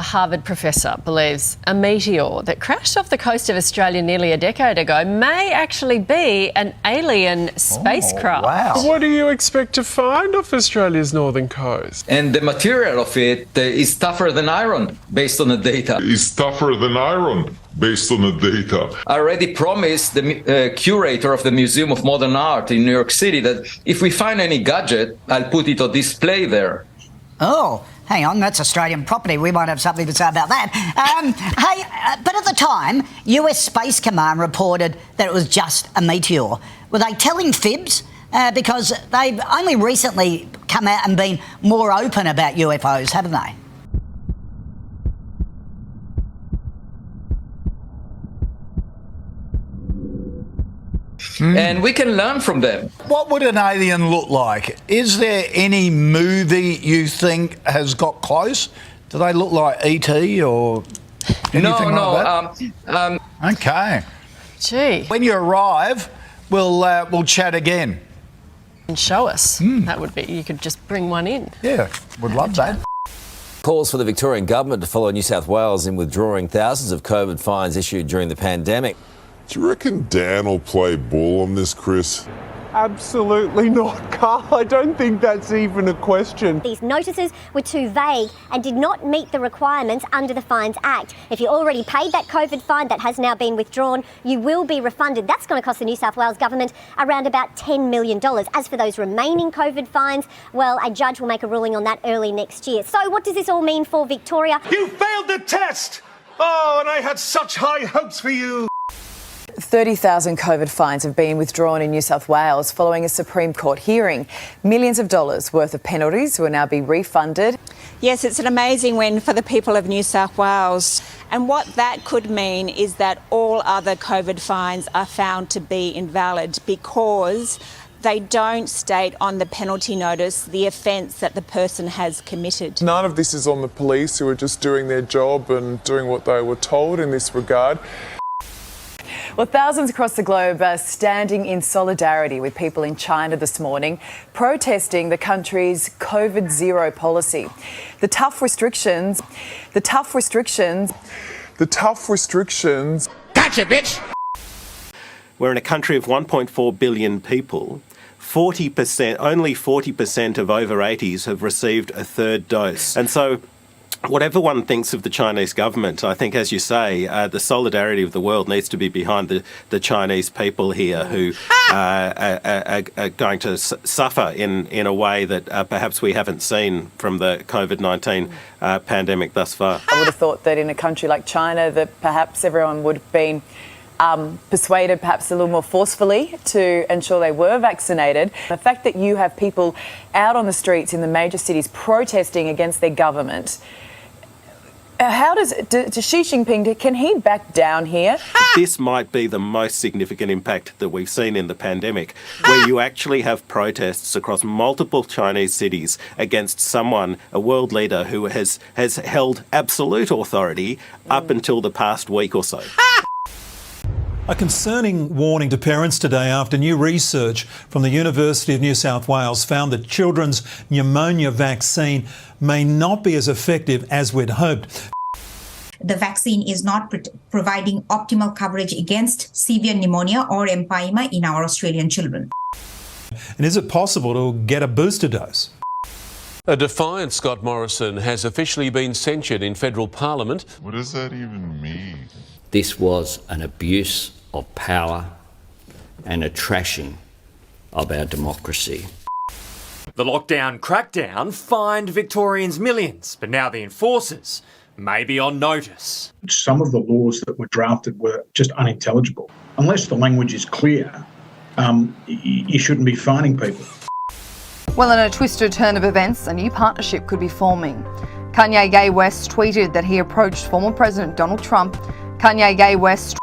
Harvard professor believes a meteor that crashed off the coast of Australia nearly a decade ago may actually be an alien spacecraft. Wow. What do you expect to find off Australia's northern coast? And the material of it is tougher than iron, based on the data. I already promised the curator of the Museum of Modern Art in New York City that if we find any gadget, I'll put it on display there. Oh, hang on, that's Australian property. We might have something to say about that. But at the time, US Space Command reported that it was just a meteor. Were they telling fibs? Because they've only recently come out and been more open about UFOs, haven't they? And we can learn from them. What would an alien look like? Is there any movie you think has got close? Do they look like E.T. or anything like that? Okay. Gee. When you arrive, we'll chat again. And show us. That would be, you could just bring one in. Yeah, would love that. Calls for the Victorian government to follow New South Wales in withdrawing thousands of COVID fines issued during the pandemic. Do you reckon Dan will play ball on this, Chris? Absolutely not, Carl. I don't think that's even a question. These notices were too vague and did not meet the requirements under the Fines Act. If you already paid that COVID fine that has now been withdrawn, you will be refunded. That's going to cost the New South Wales government around about $10 million. As for those remaining COVID fines, well, a judge will make a ruling on that early next year. So what does this all mean for Victoria? You failed the test! Oh, and I had such high hopes for you! 30,000 COVID fines have been withdrawn in New South Wales following a Supreme Court hearing. Millions of dollars worth of penalties will now be refunded. Yes, it's an amazing win for the people of New South Wales. And what that could mean is that all other COVID fines are found to be invalid because they don't state on the penalty notice the offence that the person has committed. None of this is on the police, who are just doing their job and doing what they were told in this regard. Well, thousands across the globe are standing in solidarity with people in China this morning, protesting the country's COVID zero policy. The tough restrictions. Gotcha, bitch! We're in a country of 1.4 billion people. Only 40% of over 80s have received a third dose. And so whatever one thinks of the Chinese government, I think, as you say, the solidarity of the world needs to be behind the Chinese people here who are going to suffer in a way that perhaps we haven't seen from the COVID-19 pandemic thus far. I would have thought that in a country like China that perhaps everyone would have been persuaded perhaps a little more forcefully to ensure they were vaccinated. The fact that you have people out on the streets in the major cities protesting against their government, how does Xi Jinping, can he back down here? This might be the most significant impact that we've seen in the pandemic, where you actually have protests across multiple Chinese cities against someone, a world leader, who has held absolute authority up until the past week or so. A concerning warning to parents today after new research from the University of New South Wales found that children's pneumonia vaccine may not be as effective as we'd hoped. The vaccine is not providing optimal coverage against severe pneumonia or empyema in our Australian children. And is it possible to get a booster dose? A defiant Scott Morrison has officially been censured in federal parliament. What does that even mean? This was an abuse of power and a trashing of our democracy. The lockdown crackdown fined Victorians millions, but now the enforcers may be on notice. Some of the laws that were drafted were just unintelligible. Unless the language is clear, you shouldn't be fining people. Well, in a twisted turn of events, a new partnership could be forming. Kanye West tweeted that he approached former President Donald Trump. Kanye West